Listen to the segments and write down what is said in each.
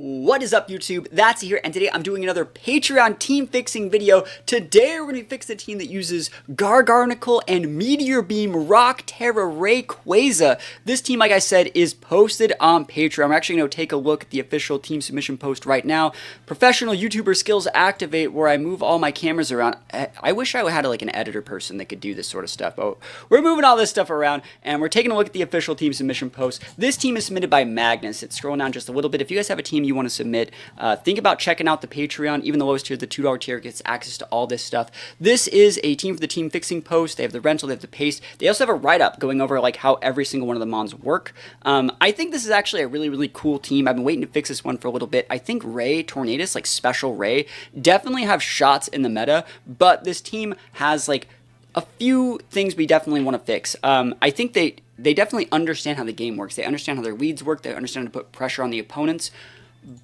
What is up, YouTube? That's here, and today I'm doing another Patreon team fixing video. Today we're going to be fixing a team that uses Gargarnacle and Meteor Beam Rayquaza. This team, like I said, is posted on Patreon. I'm actually going to take a look at the official team submission post right now. Professional YouTuber skills activate, where I move all my cameras around. I wish I had like an editor person that could do this sort of stuff, but we're moving all this stuff around, and we're taking a look at the official team submission post. This team is submitted by Magnus. It's scrolling down just a little bit. If you guys have a team you want to submit, think about checking out the Patreon. Even the lowest tier, the $2 tier, gets access to all this stuff. This is a team for the team fixing post. They have the rental, they have the paste. They also have a write-up going over like how every single one of the mons work. I think this is actually a really cool team. I've been waiting to fix this one for a little bit. I think Ray, Tornadus, like Special Ray, definitely have shots in the meta, but this team has like a few things we definitely want to fix. I think they definitely understand how the game works. They understand how their leads work. They understand how to put pressure on the opponents.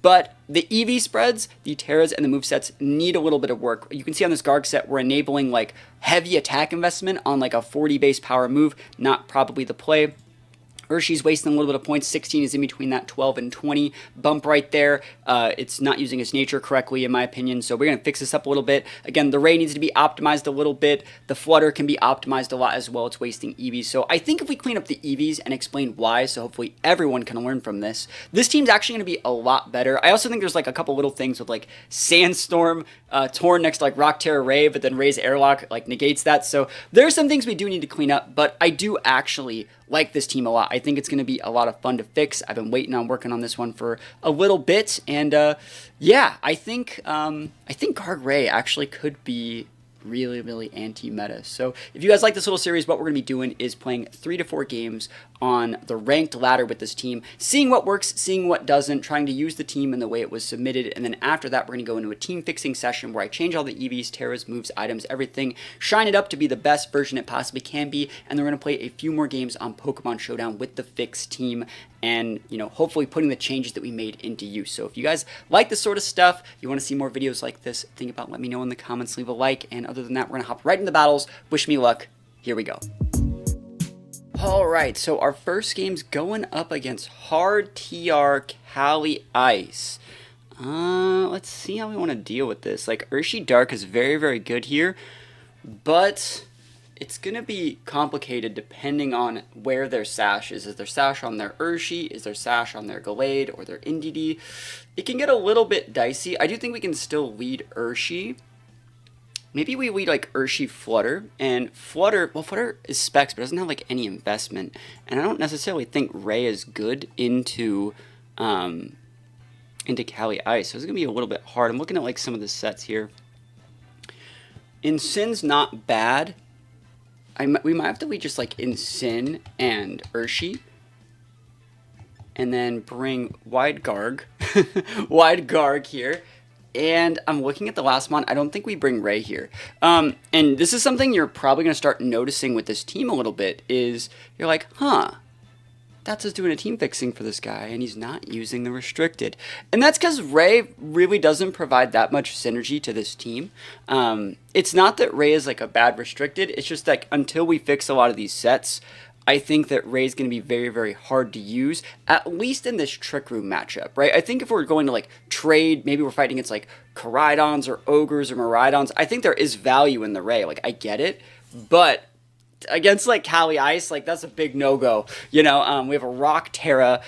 But the EV spreads, the Terras, and the movesets need a little bit of work. You can see on this Garg set, we're enabling like heavy attack investment on like a 40 base power move. Not probably the play. Urshi's wasting a little bit of points. 16 is in between that 12 and 20 bump right there. It's not using its nature correctly, in my opinion, so we're going to fix this up a little bit. Again, the Ray needs to be optimized a little bit. The Flutter can be optimized a lot as well. It's wasting EVs. So I think if we clean up the EVs and explain why, so hopefully everyone can learn from this, this team's actually going to be a lot better. I also think there's like a couple little things with like Sandstorm, Torn next to like Rock Terra Ray, but then Ray's Airlock like negates that. So there's some things we do need to clean up, but I do actually like this team a lot. I think it's going to be a lot of fun to fix. I've been waiting on working on this one for a little bit, and yeah, I think Garg Ray actually could be really anti-meta. So if you guys like this little series, what we're going to be doing is playing 3 to 4 games on the ranked ladder with this team, seeing what works, seeing what doesn't, trying to use the team in the way it was submitted, and then after that we're going to go into a team fixing session where I change all the EVs, Terras, moves, items, everything, shine it up to be the best version it possibly can be, and then we're going to play a few more games on Pokemon Showdown with the fixed team, and you know, hopefully putting the changes that we made into use. So if you guys like this sort of stuff, you want to see more videos like this, think about let me know in the comments, leave a like, and other than that, we're going to hop right into battles. Wish me luck. Here we go. Alright, so our first game's going up against Hard TR Cali Ice. Let's see how we want to deal with this. Like, Urshi Dark is very good here, but it's going to be complicated depending on where their sash is. Is their sash on their Urshi? Is their sash on their Gallade or their Indeedee? It can get a little bit dicey. I do think we can still lead Urshi. Maybe we lead like Urshi Flutter, and Flutter, well, Flutter is specs, but doesn't have like any investment, and I don't necessarily think Ray is good into Cali Ice, so it's gonna be a little bit hard. I'm looking at like some of the sets here. Incin's not bad. We might have to lead just like Incin and Urshi, and then bring Wide Garg, Wide Garg here. And I'm looking at the last mon. I don't think we bring Ray here. And this is something you're probably going to start noticing with this team a little bit, is you're like, huh, that's just doing a team fixing for this guy, and he's not using the restricted. And that's because Ray really doesn't provide that much synergy to this team. It's not that Ray is like a bad restricted. It's just like until we fix a lot of these sets, I think that Ray's going to be very hard to use, at least in this Trick Room matchup, right? I think if we're going to like trade, maybe we're fighting against like Koraidons or Ogres or Miraidons, I think there is value in the Ray. Like, I get it, but against like Cali Ice, like that's a big no-go. You know, we have a Rock Terra.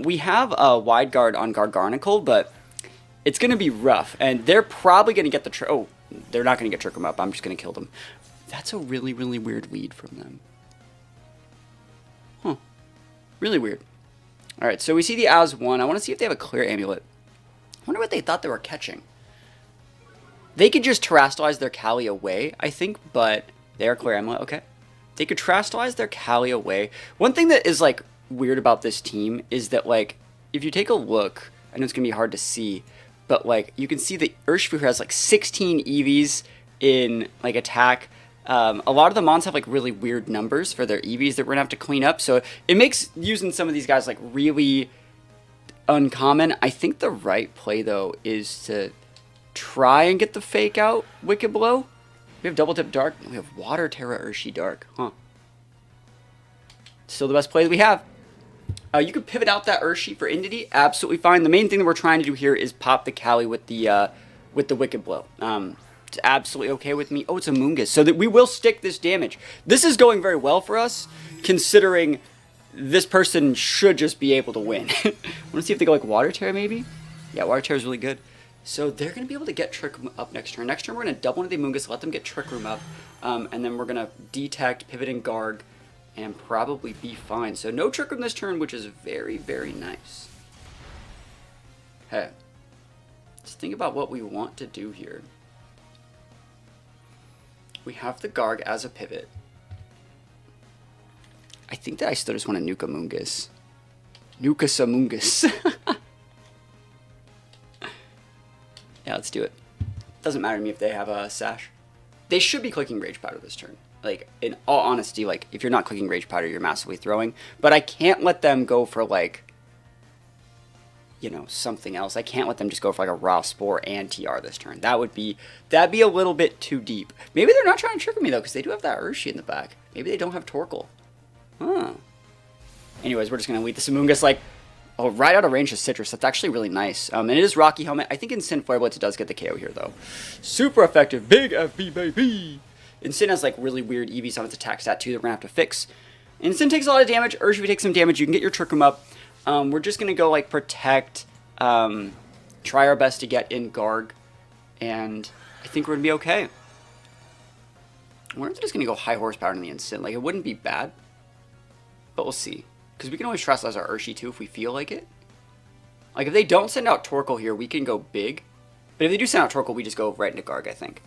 We have a Wide Guard on Gargarnacle, but it's going to be rough, and they're probably going to get the oh, they're not going to get Trick 'em Up. I'm just going to kill them. That's a really weird lead from them. Huh. Really weird. Alright, so we see the Az-1. I want to see if they have a clear amulet. I wonder what they thought they were catching. They could just terrestrialize their Cali away, I think, but they are clear amulet. Okay. They could terrestrialize their Cali away. One thing that is, like, weird about this team is that, like, if you take a look, I know it's going to be hard to see, but, like, you can see that Urshifu has, like, 16 EVs in, like, attack. A lot of the mons have like really weird numbers for their EVs that we're gonna have to clean up, so it makes using some of these guys like really uncommon. I think the right play though is to try and get the fake out Wicked Blow. We have Double Tip Dark. We have Water Terra Urshi Dark. Huh. Still the best play that we have. You could pivot out that Urshi for Entity, absolutely fine. The main thing that we're trying to do here is pop the Kali with the Wicked Blow. It's absolutely okay with me. Oh, it's a Moongus, so that we will stick this damage. This is going very well for us, considering this person should just be able to win. I want to see if they go like Water Terror maybe? Yeah, Water Terror is really good. So they're going to be able to get Trick Room up next turn. Next turn we're going to double into the Moongus, let them get Trick Room up, and then we're going to detect, pivot, and Garg, and probably be fine. So no Trick Room this turn, which is very, very nice. Hey, let's think about what we want to do here. We have the Garg as a pivot. I think that I still just want to nuke a Moongus. Nuke-a-Moongus. Yeah, let's do it. Doesn't matter to me if they have a Sash. They should be clicking Rage Powder this turn. Like, in all honesty, like, if you're not clicking Rage Powder, you're massively throwing. But I can't let them go for, like, you know, something else. I can't let them just go for, like, a Raw Spore and TR this turn. That'd be a little bit too deep. Maybe they're not trying to trick me, though, because they do have that Urshi in the back. Maybe they don't have Torkoal. Huh. Anyways, we're just going to lead this Amoongus, like, oh, right out of range of Citrus. That's actually really nice. And it is Rocky Helmet. I think Incin Flare Blitz does get the KO here, though. Super effective. Big FB, baby. Incin has, like, really weird EVs on its attack stat, too, that we're going to have to fix. Incin takes a lot of damage. Urshifu takes some damage. You can get your Trick Room up. We're just going to go, like, protect, try our best to get in Garg, and I think we're going to be okay. I wonder if they're just going to go high horsepower in the Incin. Like, it wouldn't be bad, but we'll see. Because we can always trust as our Urshi, too, if we feel like it. Like, if they don't send out Torkoal here, we can go big. But if they do send out Torkoal, we just go right into Garg, I think.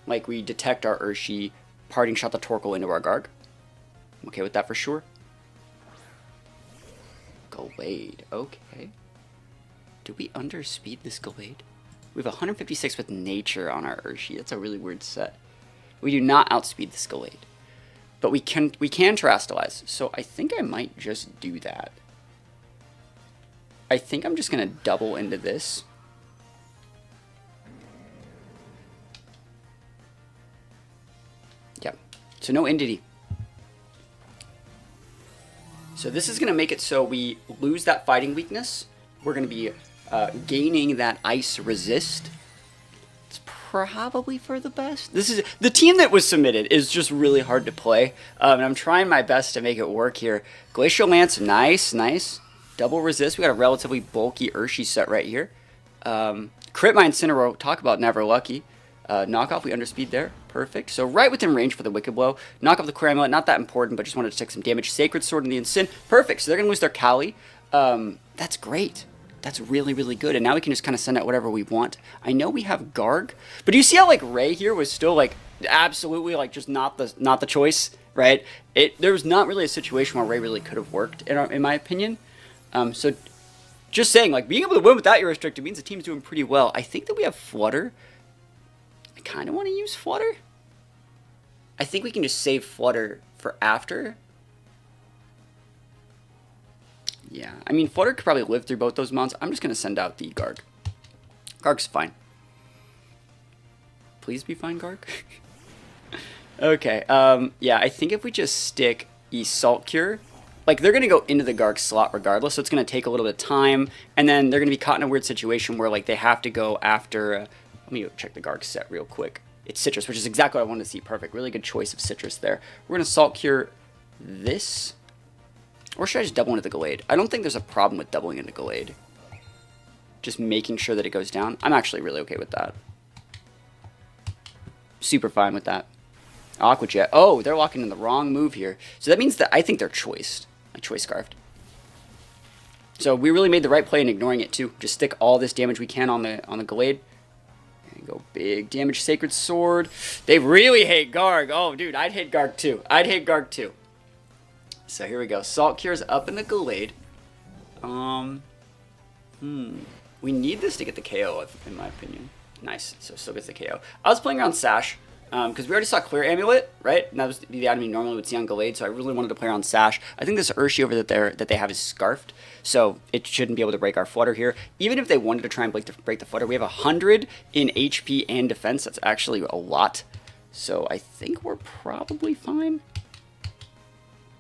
Like, we detect our Urshi, parting shot the Torkoal into our Garg. I'm okay with that for sure. Gallade, okay. Do we underspeed this Gallade? We have 156 with Nature on our Urshi. That's a really weird set. We do not outspeed this Gallade. But we can Terrastallize, so I think I might just do that. I think I'm just going to double into this. Yep, so no Entity. So this is going to make it so we lose that fighting weakness. We're going to be gaining that Ice Resist. Probably for the best. This is the team that was submitted is just really hard to play, and I'm trying my best to make it work here. Glacial Lance, nice. Double resist. We got a relatively bulky Urshi set right here. Crit my Incineroar. Talk about never lucky. Knockoff. We underspeed there. Perfect. So right within range for the Wicked Blow. Knock off the Clear Amulet. Not that important, but just wanted to take some damage. Sacred Sword in the Incin. Perfect. So they're gonna lose their Kali. That's great. That's really, really good. And now we can just kind of send out whatever we want. I know we have Garg, but do you see how like Ray here was still like absolutely like just not the choice, right? There was not really a situation where Ray really could have worked in my opinion. So just saying, like being able to win without your restricted means the team's doing pretty well. I think that we have Flutter. I kind of want to use Flutter. I think we can just save Flutter for after. Yeah, I mean, Flutter could probably live through both those mounts. I'm just going to send out the Garg. Garg's fine. Please be fine, Garg. Okay, yeah, I think if we just stick Salt Cure, like, they're going to go into the Garg slot regardless, so it's going to take a little bit of time, and then they're going to be caught in a weird situation where, like, they have to go after... let me go check the Garg set real quick. It's Citrus, which is exactly what I wanted to see. Perfect. Really good choice of Citrus there. We're going to Salt Cure this... Or should I just double into the Gallade? I don't think there's a problem with doubling into Gallade. Just making sure that it goes down. I'm actually really okay with that. Super fine with that. Aqua Jet. Oh, they're locking in the wrong move here. So that means that I think they're choiced. Like choice scarfed. So we really made the right play in ignoring it too. Just stick all this damage we can on the Gallade. And go big damage. Sacred Sword. They really hate Garg. Oh, dude, I'd hate Garg too. I'd hate Garg too. So here we go. Salt Cure's up in the Gallade. We need this to get the KO, in my opinion. Nice. So still gets the KO. I was playing around Sash, because we already saw Clear Amulet, right? And that was the item you normally would see on Gallade, so I really wanted to play around Sash. I think this Urshi over there that they have is Scarfed, so it shouldn't be able to break our Flutter here. Even if they wanted to try and break the Flutter, we have 100 in HP and defense. That's actually a lot. So I think we're probably fine.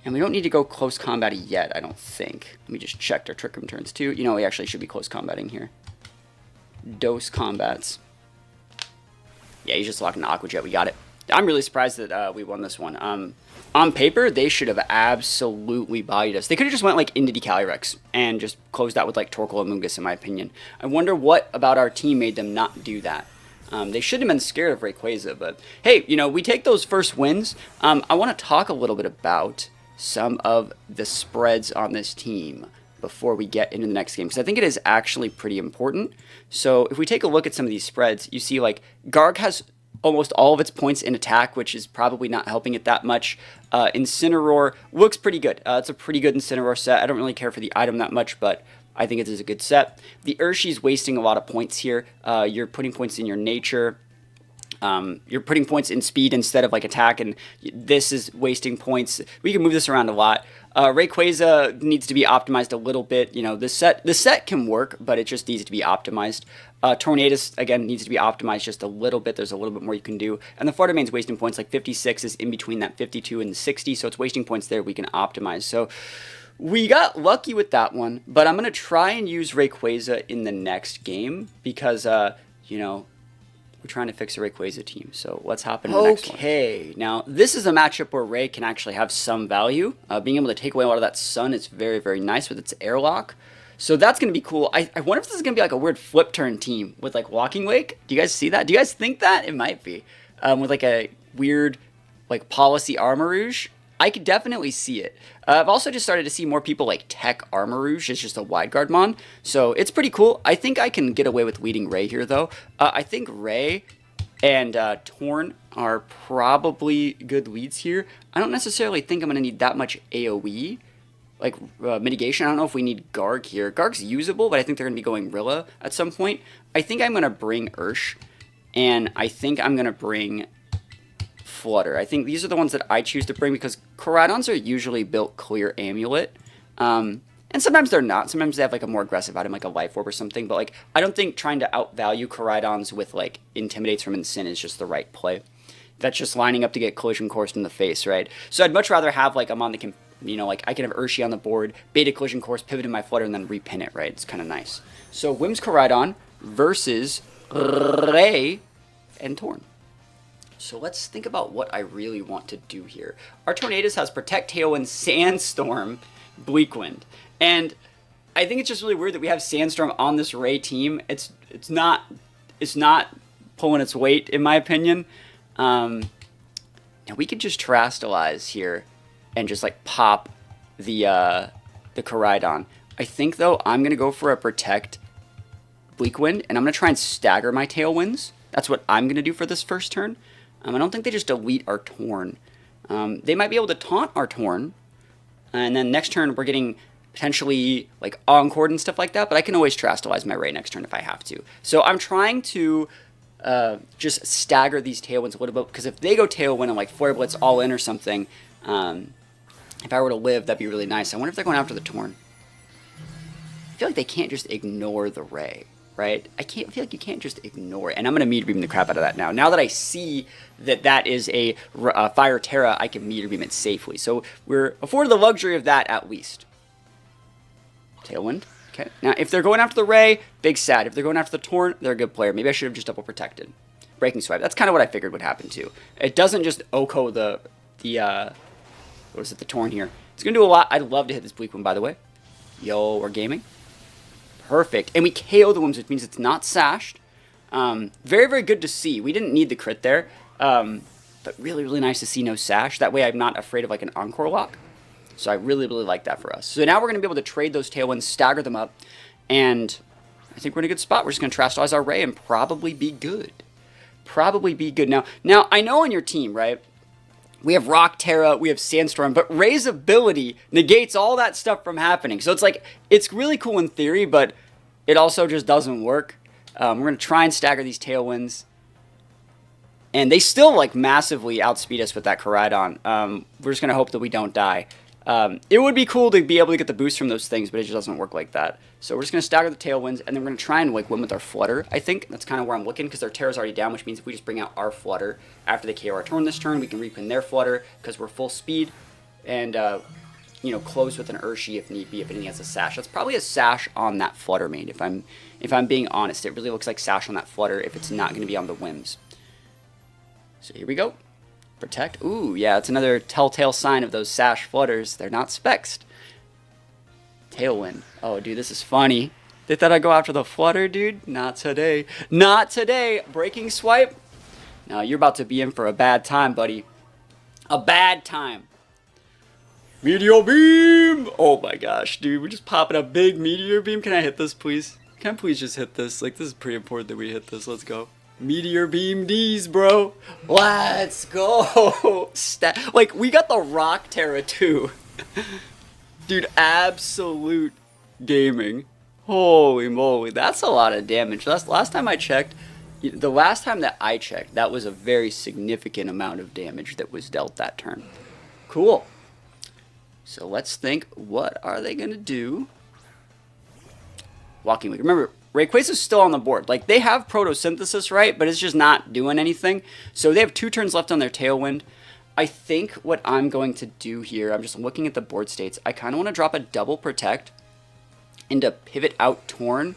And we don't need to go close combat yet, I don't think. Let me just check our Trick Room turns too. You know, we actually should be close combating here. Dose combats. Yeah, he's just locking the Aqua Jet. We got it. I'm really surprised that we won this one. On paper, they should have absolutely bodied us. They could have just went like into Calyrex and just closed out with like Torkoal and Mungus, in my opinion. I wonder what about our team made them not do that. They shouldn't have been scared of Rayquaza, but hey, you know, we take those first wins. I want to talk a little bit about some of the spreads on this team before we get into the next game, because I think it is actually pretty important. So if we take a look at some of these spreads, you see like Garg has almost all of its points in attack, which is probably not helping it that much. Incineroar looks pretty good. It's a pretty good Incineroar set. I don't really care for the item that much, but I think it is a good set. The Urshi's wasting a lot of points here. You're putting points in your nature. You're putting points in speed instead of like attack, and this is wasting points. We can move this around a lot. Rayquaza needs to be optimized a little bit. You know, the set can work, but it just needs to be optimized. Tornadus, again, needs to be optimized just a little bit. There's a little bit more you can do. And the Flutter Mane's wasting points, like 56 is in between that 52 and 60, so it's wasting points there we can optimize. So we got lucky with that one, but I'm going to try and use Rayquaza in the next game because, you know, we're trying to fix a Rayquaza team. So let's hop into the next one. Okay, now this is a matchup where Ray can actually have some value. Being able to take away a lot of that sun is very, very nice with its airlock. So that's going to be cool. I wonder if this is going to be like a weird flip turn team with like Walking Wake. Do you guys see that? Do you guys think that? It might be. With like a weird like Policy Armarouge. I could definitely see it. I've also just started to see more people like tech Armarouge as just a wide guard mon. So it's pretty cool. I think I can get away with leading Ray here though. I think Ray and Torn are probably good leads here. I don't necessarily think I'm going to need that much AoE. Like mitigation. I don't know if we need Garg here. Garg's usable, but I think they're going to be going Rilla at some point. I think I'm going to bring Ursh, and I think I'm going to bring Flutter. I think these are the ones that I choose to bring because Koraidons are usually built clear Amulet. And sometimes they're not. Sometimes they have like a more aggressive item like a Life Orb or something. But like I don't think trying to outvalue Koraidons with like Intimidates from Incin is just the right play. That's just lining up to get Collision Coursed in the face, right? So I'd much rather have like a mon that can, you know, like I can have Urshi on the board, beta Collision Course, pivot in my Flutter, and then repin it, right? It's kind of nice. So Whim's Koraidon versus Ray and Torn. So let's think about what I really want to do here. Our Tornadus has Protect, Tailwind, Sandstorm, Bleak Wind. And I think it's just really weird that we have Sandstorm on this Ray team. It's not pulling its weight, in my opinion. Now we could just Terrastalize here and just like pop the Koraidon. I think though I'm gonna go for a Protect Bleak Wind, and I'm gonna try and stagger my Tailwinds. That's what I'm gonna do for this first turn. I don't think they just delete our Torn. They might be able to taunt our Torn, and then next turn we're getting potentially like Encored and stuff like that, but I can always Terrastalize my Ray next turn if I have to. So I'm trying to just stagger these Tailwinds a little bit, because if they go Tailwind and like Flare Blitz all in or something, if I were to live, that'd be really nice. I wonder if they're going after the Torn. I feel like they can't just ignore the Ray, right? I feel like you can't just ignore it. And I'm going to Meteor Beam the crap out of that now. Now that I see that that is a Fire Terra, I can Meteor Beam it safely. So we're afforded the luxury of that at least. Tailwind. Okay. Now, if they're going after the Ray, big sad. If they're going after the Torn, they're a good player. Maybe I should have just double protected. Breaking Swipe. That's kind of what I figured would happen too. It doesn't just OHKO the what is it, the Torn here. It's going to do a lot. I'd love to hit this Bleak Wind, by the way. Yo, we're gaming. Perfect. And we KO the Wims, which means it's not sashed. Very, very good to see. We didn't need the crit there. But really, really nice to see no sash. That way I'm not afraid of like an Encore lock. So I really, really like that for us. So now we're going to be able to trade those Tailwinds, stagger them up, and I think we're in a good spot. We're just going to Terrastalize our Ray and probably be good. Probably be good. Now I know on your team, right, we have Rock Terra, we have Sandstorm, but Ray's ability negates all that stuff from happening. So it's like, it's really cool in theory, but it also just doesn't work. We're going to try and stagger these Tailwinds. And they still like massively outspeed us with that Koraidon. We're just going to hope that we don't die. It would be cool to be able to get the boost from those things, but it just doesn't work like that. So we're just going to stagger the Tailwinds, and then we're going to try and like win with our Flutter, I think. That's kind of where I'm looking, because their Terra's already down, which means if we just bring out our Flutter after they KO our Torn this turn, we can repin their Flutter, because we're full speed. and you know, close with an Urshi if need be, if it has a Sash. That's probably a Sash on that Flutter Mane, if I'm being honest. It really looks like Sash on that Flutter if it's not going to be on the Whims. So here we go. Protect. Ooh, yeah, it's another telltale sign of those Sash Flutters. They're not spexed. Tailwind. Oh, dude, this is funny. They thought I'd go after the Flutter, dude? Not today. Not today. Breaking Swipe. Now, you're about to be in for a bad time, buddy. A bad time. Meteor Beam! Oh my gosh, dude. We're just popping a big Meteor Beam. Can I hit this, please? Can I please just hit this? Like, this is pretty important that we hit this. Let's go. Meteor Beam D's, bro. Let's go. Like, we got the Rock Terra, too. Dude, absolute gaming. Holy moly. That's a lot of damage. Last time I checked, the last time that I checked, that was a very significant amount of damage that was dealt that turn. Cool. So let's think, what are they going to do? Walking Wake. Remember, Rayquaza's still on the board. Like, they have Photosynthesis, right? But it's just not doing anything. So they have 2 turns left on their Tailwind. I think what I'm going to do here, I'm just looking at the board states. I kind of want to drop a double Protect into Pivot out Torn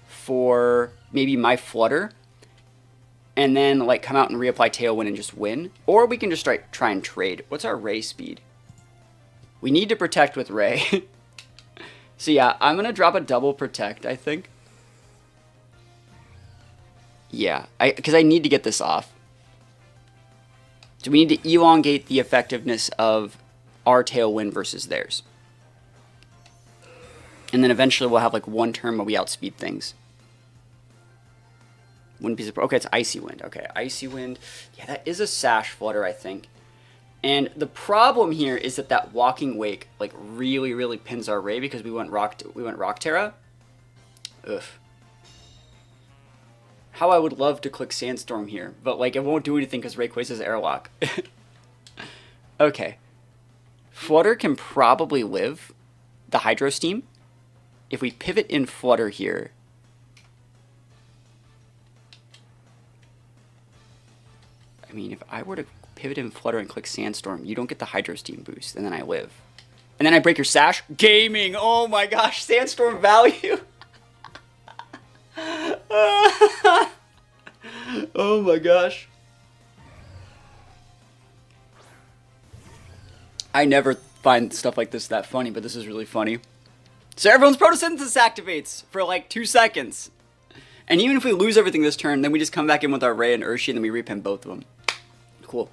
for maybe my Flutter. And then, like, come out and reapply Tailwind and just win. Or we can just try and trade. What's our Ray speed? We need to Protect with Ray. So yeah, I'm going to drop a double Protect, I think. Yeah, because I need to get this off. So we need to elongate the effectiveness of our Tailwind versus theirs. And then eventually we'll have like one turn where we outspeed things. Wouldn't be surprised. Okay, it's Icy Wind. Okay, Icy Wind. Yeah, that is a Sash Flutter, I think. And the problem here is that Walking Wake like really pins our Ray because we went Rock Terra. Ugh. How I would love to click Sandstorm here, but like it won't do anything because Rayquaza's Airlock. Okay. Flutter can probably live the Hydro Steam. If we pivot in Flutter here. I mean, if I were to pivot in Flutter and click Sandstorm, you don't get the Hydro Steam boost, and then I live. And then I break your Sash. Gaming! Oh my gosh, Sandstorm value! Oh my gosh. I never find stuff like this that funny, but this is really funny. So everyone's Photosynthesis activates for like 2 seconds. And even if we lose everything this turn, then we just come back in with our Ray and Urshi, and then we repin both of them. Cool.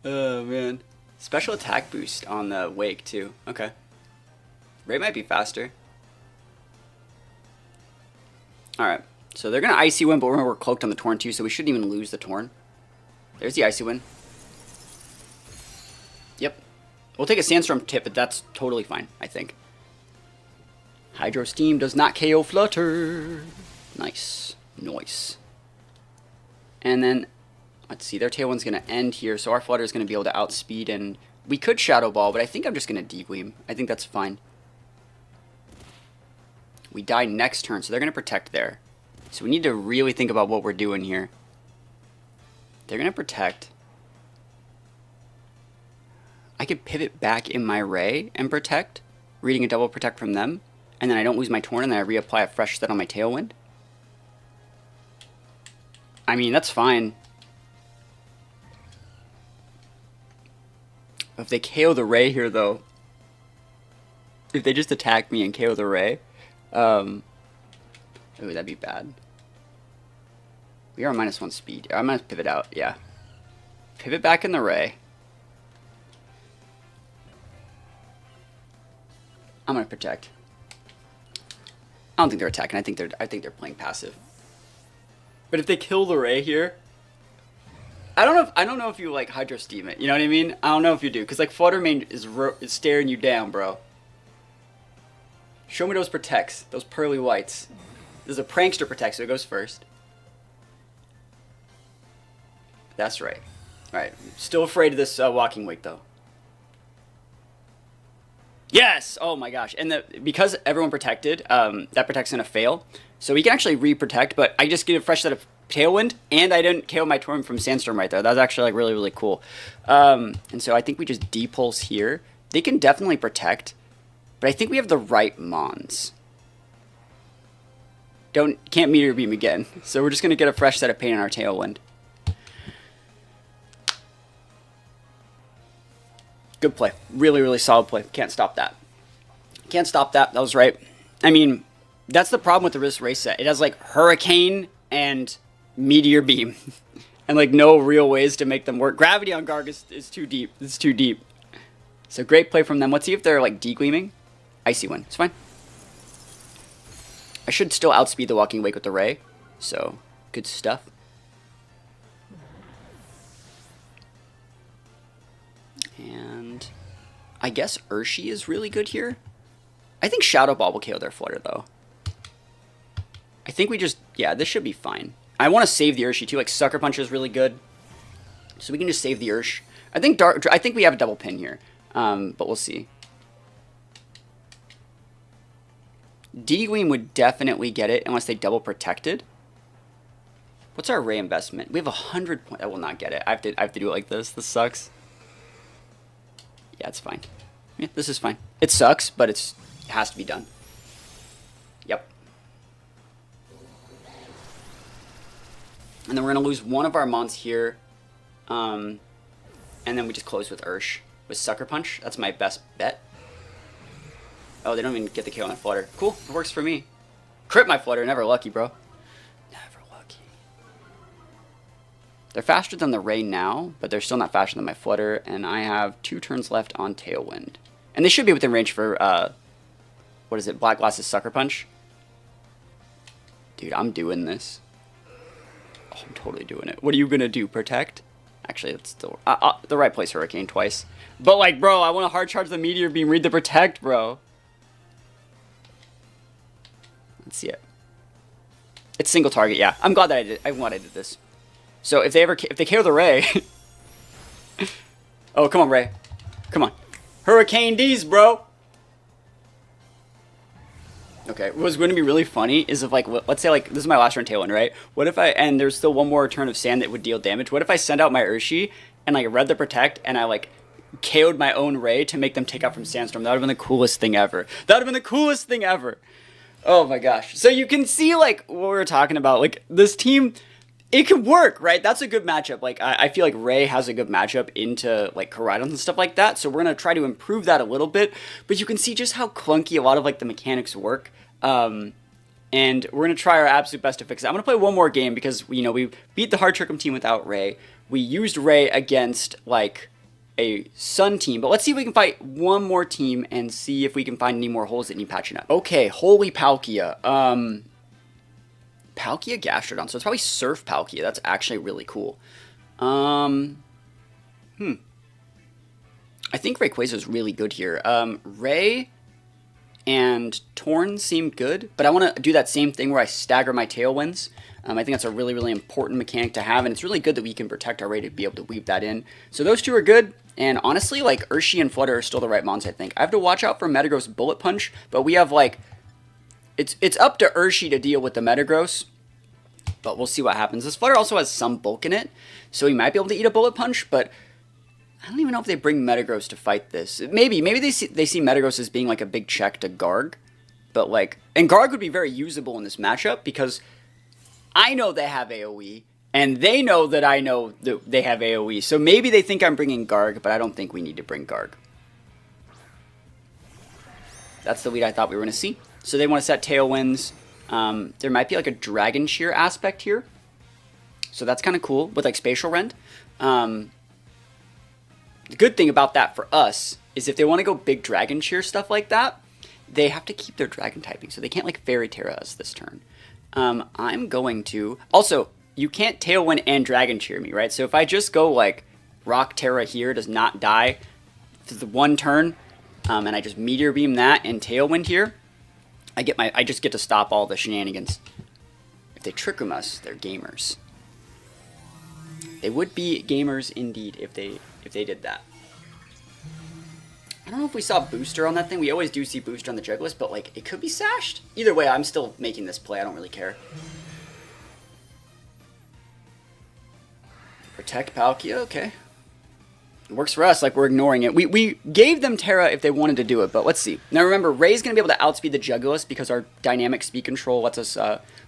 Oh, man. Special attack boost on the Wake, too. Okay. Ray might be faster. Alright. So they're going to Icy Wind, but remember we're cloaked on the Torn, too, so we shouldn't even lose the Torn. There's the Icy Wind. Yep. We'll take a Sandstorm tip, but that's totally fine, I think. Hydro Steam does not KO Flutter. Nice. Nice. And then, let's see, their Tailwind's going to end here, so our Flutter is going to be able to outspeed, and we could Shadow Ball, but I think I'm just going to D-Gleam. I think that's fine. We die next turn, so they're going to Protect there. So we need to really think about what we're doing here. They're going to Protect. I could pivot back in my Ray and Protect, reading a double Protect from them, and then I don't lose my Torn, and then I reapply a fresh set on my Tailwind. I mean, that's fine. If they KO the Ray here, though, if they just attack me and KO the Ray, ooh, that'd be bad. We are -1 speed. I'm gonna pivot out, yeah. Pivot back in the Ray. I'm gonna Protect. I don't think they're attacking. I think they're playing passive. But if they kill the Ray here, I don't know if you like Hydro Steam it. You know what I mean? I don't know if you do, because like Flutter Mane is staring you down, bro. Show me those Protects, those pearly whites. This is a Prankster Protect, so it goes first. That's right. All right, still afraid of this Walking Wake though. Yes! Oh my gosh. And because everyone protected, that Protect's gonna fail. So we can actually re-protect, but I just get a fresh set of Tailwind, and I didn't KO my Torm from Sandstorm right there. That was actually like really, really cool. And so I think we just D-Pulse here. They can definitely protect, but I think we have the right Mons. Can't Meteor Beam again. So we're just going to get a fresh set of pain on our Tailwind. Good play. Really, really solid play. Can't stop that. Can't stop that. That was right. I mean, that's the problem with this race set. It has like Hurricane and Meteor Beam. And like no real ways to make them work. Gravity on Garg is too deep. It's too deep. So great play from them. Let's see if they're like de-gleaming. Icy one. It's fine. I should still outspeed the Walking Wake with the Ray. So, good stuff. And I guess Urshi is really good here. I think Shadow Ball will KO their Flutter, though. I think we just... Yeah, this should be fine. I want to save the Urshi, too. Like, Sucker Punch is really good. So we can just save the Ursh. I think we have a double pin here. But we'll see. D-Gleam would definitely get it unless they double protected. What's our Ray investment? We have 100 points. I will not get it. I have to do it like this. This sucks. Yeah, it's fine. Yeah, this is fine. It sucks, but it has to be done. Yep. And then we're going to lose one of our Mons here. And then we just close with Ursh. With Sucker Punch. That's my best bet. Oh, they don't even get the KO on the Flutter. Cool. It works for me. Crit my Flutter. Never lucky, bro. Never lucky. They're faster than the Ray now, but they're still not faster than my Flutter. And I have 2 turns left on Tailwind. And they should be within range for, what is it? Black Glass's Sucker Punch. Dude, I'm doing this. Oh, I'm totally doing it. What are you going to do? Protect? Actually, that's still the right place. Hurricane twice. But, like, bro, I want to hard charge the Meteor Beam. Read the Protect, bro. Let's see it. It's single target, yeah. I'm glad that I did. I'm glad I did this. So if they KO the Ray. Oh, come on, Ray. Come on. Hurricane D's, bro. Okay, what's going to be really funny is if, like, let's say, like, this is my last turn Tailwind, right? What if and there's still one more turn of Sand that would deal damage. What if I send out my Urshi and, like, read the Protect and I, like, KO'd my own Ray to make them take out from Sandstorm? That would have been the coolest thing ever. That would have been the coolest thing ever. Oh my gosh. So you can see, like, what we were talking about. Like, this team, it could work, right? That's a good matchup. Like, I feel like Ray has a good matchup into, like, Koraidon and stuff like that. So we're going to try to improve that a little bit. But you can see just how clunky a lot of, like, the mechanics work. And we're going to try our absolute best to fix it. I'm going to play one more game because, you know, we beat the Hard Trickum team without Ray. We used Ray against, like, a Sun team, but let's see if we can fight one more team and see if we can find any more holes that need patching up. Okay, holy Palkia. Palkia Gastrodon, so it's probably Surf Palkia. That's actually really cool. I think Rayquaza is really good here. Ray and Torn seem good, but I want to do that same thing where I stagger my Tailwinds. I think that's a really, really important mechanic to have, and it's really good that we can protect our Ray to be able to weave that in. So those two are good, and honestly, like, Urshi and Flutter are still the right mons, I think. I have to watch out for Metagross Bullet Punch, but we have, like, it's up to Urshi to deal with the Metagross, but we'll see what happens. This Flutter also has some bulk in it, so he might be able to eat a Bullet Punch, but I don't even know if they bring Metagross to fight this. Maybe they see Metagross as being, like, a big check to Garg, but, like, and Garg would be very usable in this matchup because I know they have AoE, and they know that I know that they have AoE. So maybe they think I'm bringing Garg, but I don't think we need to bring Garg. That's the lead I thought we were going to see. So they want to set Tailwinds. There might be like a Dragon Shear aspect here. So that's kind of cool with like Spatial Rend. The good thing about that for us is if they want to go big Dragon Shear stuff like that, they have to keep their Dragon typing. So they can't like Fairy Terra us this turn. I'm going to... Also, you can't Tailwind and Dragon Cheer me, right? So if I just go, like, Rock Terra here, does not die for the one turn, and I just Meteor Beam that and Tailwind here, I just get to stop all the shenanigans. If they Trick Room us, they're gamers. They would be gamers indeed if they did that. I don't know if we saw Booster on that thing. We always do see Booster on the Jugglerist, but, like, it could be sashed. Either way, I'm still making this play. I don't really care. Protect Palkia, okay. It works for us, like we're ignoring it. We gave them Terra if they wanted to do it, but let's see. Now remember, Ray's going to be able to outspeed the Jugulis because our dynamic speed control lets us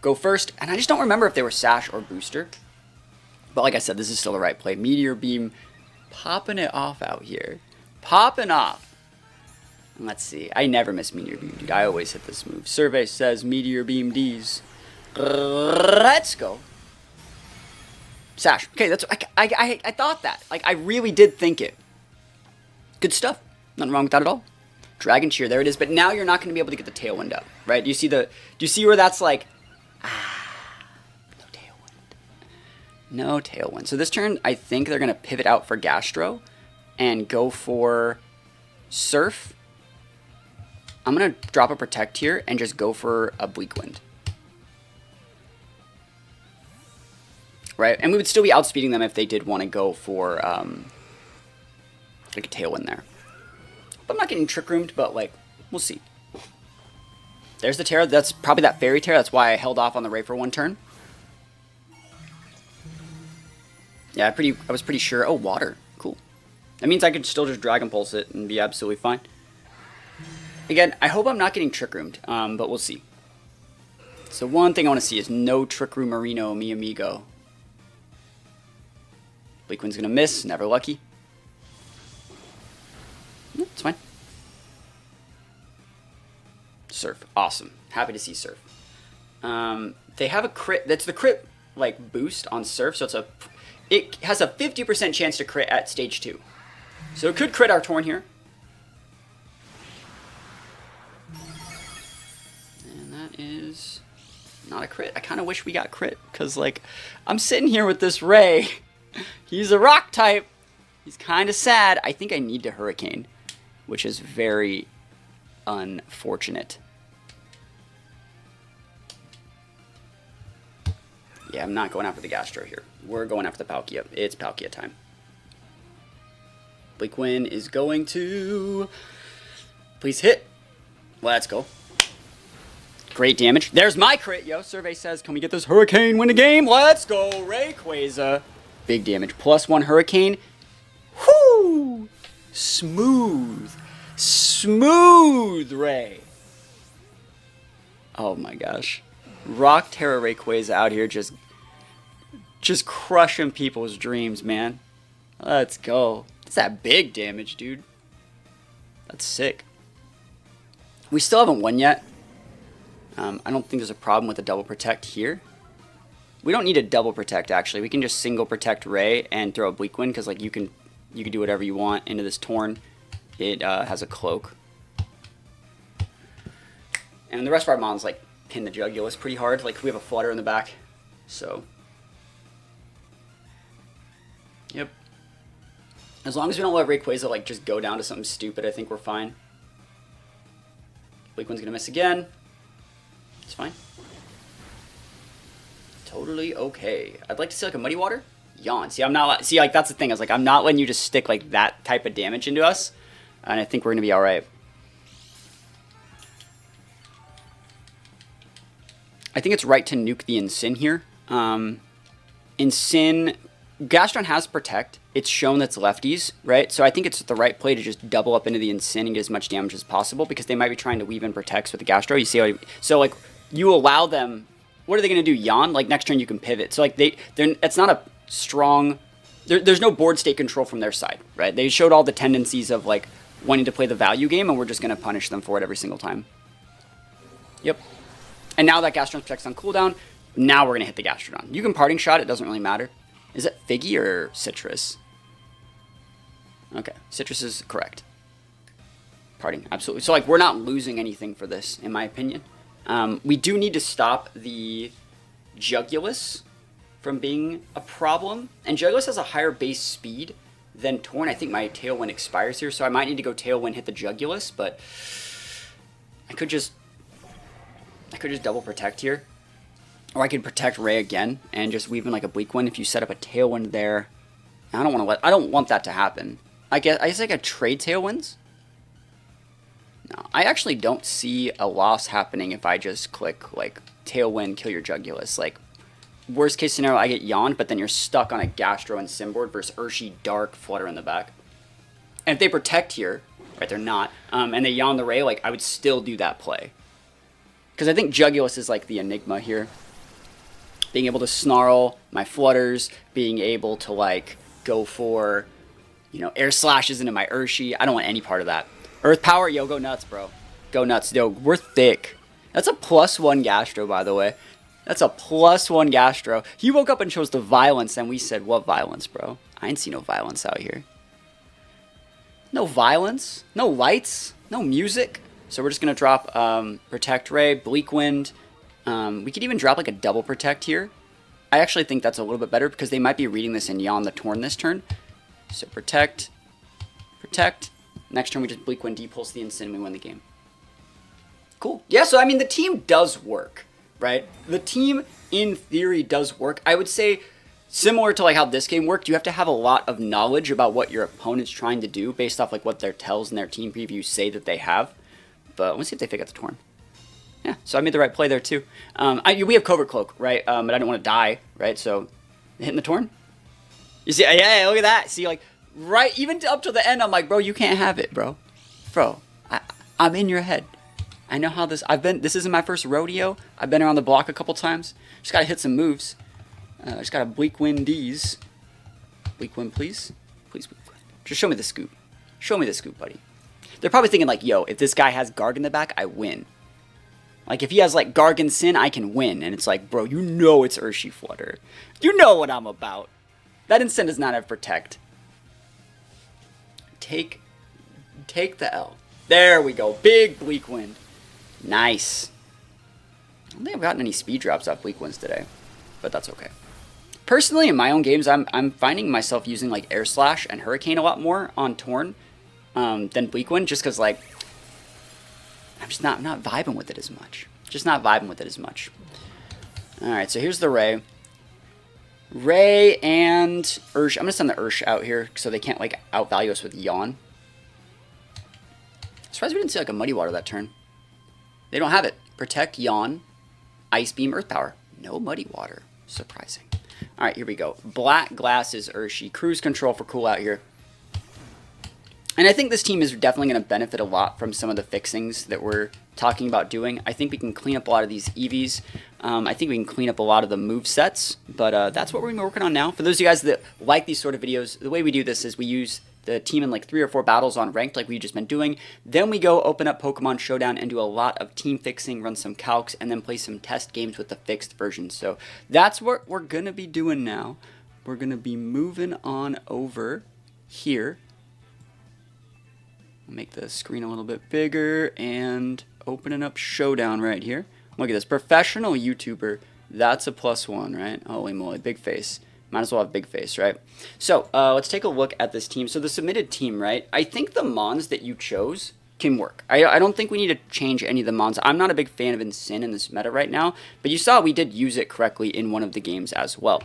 go first. And I just don't remember if they were Sash or Booster. But like I said, this is still the right play. Meteor Beam popping it off out here. Popping off. And let's see. I never miss Meteor Beam, dude. I always hit this move. Survey says Meteor Beam D's. Let's go. Sash. Okay, that's I thought that. Like, I really did think it. Good stuff. Nothing wrong with that at all. Dragon Cheer, there it is. But now you're not going to be able to get the Tailwind up, right? Do you see where that's like, no Tailwind. No Tailwind. So this turn, I think they're going to pivot out for Gastro and go for Surf. I'm going to drop a Protect here and just go for a Bleak Wind. Right, and we would still be outspeeding them if they did want to go for like a Tailwind there. But I'm not getting Trick Roomed, but like, we'll see. There's the Terra. That's probably that Fairy Terra. That's why I held off on the Ray for one turn. Yeah, I was pretty sure. Oh, Water. Cool. That means I could still just Dragon Pulse it and be absolutely fine. Again, I hope I'm not getting Trick Roomed, but we'll see. So one thing I want to see is no Trick Room Marino, mi amigo. Bleak Wind's gonna miss, never lucky. No, it's fine. Surf, awesome. Happy to see Surf. They have a crit, that's the crit like boost on Surf, so it has a 50% chance to crit at stage 2. So it could crit our Torn here. And that is not a crit. I kind of wish we got crit, because like, I'm sitting here with this Ray. He's a rock type. He's kind of sad. I think I need to Hurricane, which is very unfortunate. Yeah, I'm not going after the Gastro here. We're going after the Palkia. It's Palkia time. Bleak Wind is going to... Please hit. Let's go. Great damage. There's my crit, yo. Survey says, can we get this Hurricane, win the game? Let's go, Rayquaza. Big damage. +1 Hurricane. Whoo! Smooth. Smooth Ray. Oh my gosh. Rock Terra Rayquaza out here just crushing people's dreams, man. Let's go. That's that big damage, dude. That's sick. We still haven't won yet. I don't think there's a problem with a double protect here. We don't need a double protect, actually. We can just single protect Ray and throw a Bleak Wind, because like you can do whatever you want into this Torn. It has a cloak. And the rest of our mons like pin the Jugulis pretty hard. Like we have a Flutter in the back. So yep. As long as we don't let Rayquaza like just go down to something stupid, I think we're fine. Bleak Wind's gonna miss again. It's fine. Totally okay. I'd like to see like a Muddy Water. Yawn. See, like that's the thing. I was like, I'm not letting you just stick like that type of damage into us, and I think we're gonna be all right. I think it's right to nuke the Incin here. Incin, Gastron has Protect. It's shown that's lefties, right? So I think it's the right play to just double up into the Incin and get as much damage as possible, because they might be trying to weave in Protects with the Gastro. You see how so like you allow them. What are they going to do? Yawn? Like next turn you can pivot. So like it's not a strong. There's no board state control from their side, right? They showed all the tendencies of like wanting to play the value game, and we're just going to punish them for it every single time. Yep. And now that Gastron Protect's on cooldown, now we're going to hit the Gastrodon. You can Parting Shot. It doesn't really matter. Is it Figgy or Citrus? Okay, Citrus is correct. Parting, absolutely. So like we're not losing anything for this, in my opinion. We do need to stop the Jugulis from being a problem. And Jugulis has a higher base speed than Torn. I think my Tailwind expires here, so I might need to go Tailwind, hit the Jugulis, but I could just double protect here. Or I could protect Ray again and just weave in like a Bleak Wind if you set up a Tailwind there. I don't want that to happen. I guess I could trade Tailwinds. No, I actually don't see a loss happening if I just click like Tailwind, kill your Jugulis. Like Worst case scenario, I get Yawned, but then you're stuck on a Gastro and Simboard versus Urshi, Dark, Flutter in the back. And if they protect here, right, they're not, and they Yawn the Ray, like, I would still do that play. Because I think Jugulus is like the enigma here. Being able to snarl my Flutters, being able to, like, go for, you know, Air Slashes into my Urshi. I don't want any part of that. Earth Power, yo, go nuts, bro. Go nuts. Yo, we're thick. That's a +1 Gastro, by the way. That's a +1 Gastro. He woke up and chose the Violence, and we said, what Violence, bro? I ain't see no Violence out here. No Violence. No lights. No music. So we're just going to drop Protect Ray, Bleak Wind. We could even drop like a double Protect here. I actually think that's a little bit better because they might be reading this and Yawn the Torn this turn. So Protect. Protect. Next turn we just Bleak Wind, Depulse the Instant, and we win the game. Cool. Yeah, so I mean the team does work, right? The team in theory does work. I would say similar to like how this game worked, you have to have a lot of knowledge about what your opponent's trying to do based off like what their tells and their team previews say that they have. But let's see if they pick up the Torn. Yeah, so I made the right play there too. We have Covert Cloak, right? But I don't want to die, right? So hitting the Torn. You see, yeah, look at that. See, like right, even up to the end, I'm like, bro, you can't have it, bro. Bro, I'm in your head. I know how this. This isn't my first rodeo. I've been around the block a couple times. Just gotta hit some moves. Just gotta Bleak Wind D's. Bleak Wind, please, please. Bleak Wind. Just show me the scoop. Show me the scoop, buddy. They're probably thinking like, yo, if this guy has Garg in the back, I win. Like if he has like Garg and Sin, I can win. And it's like, bro, you know it's Urshi Flutter. You know what I'm about. That Instant does not have Protect. Take the L. There we go. Big Bleak Wind. Nice. I don't think I've gotten any speed drops off Bleak Winds today, but that's okay. Personally, in my own games, I'm finding myself using like Air Slash and Hurricane a lot more on Torn than Bleak Wind, just because like I'm just not vibing with it as much. Just not vibing with it as much. All right, so here's the Ray. Ray and Ursh. I'm gonna send the Ursh out here so they can't like outvalue us with Yawn. Surprised we didn't see like a Muddy Water that turn. They don't have it. Protect, Yawn, Ice Beam, Earth Power. No Muddy Water. Surprising. All right, here we go. Black Glasses, Urshi. Cruise Control for cool out here. And I think this team is definitely going to benefit a lot from some of the fixings that we're talking about doing. I think we can clean up a lot of these EVs. I think we can clean up a lot of the move sets. But that's what we're going to be working on now. For those of you guys that like these sort of videos, the way we do this is we use the team in like 3 or 4 battles on ranked like we've just been doing. Then we go open up Pokemon Showdown and do a lot of team fixing, run some calcs, and then play some test games with the fixed version. So that's what we're going to be doing now. We're going to be moving on over here. I'll make the screen a little bit bigger and opening up Showdown right here. Look at this. Professional YouTuber. That's a +1, right? Holy moly. Big face. Might as well have big face, right? So let's take a look at this team. So the submitted team, right? I think the Mons that you chose can work. I don't think we need to change any of the Mons. I'm not a big fan of Insyn in this meta right now, but you saw we did use it correctly in one of the games as well.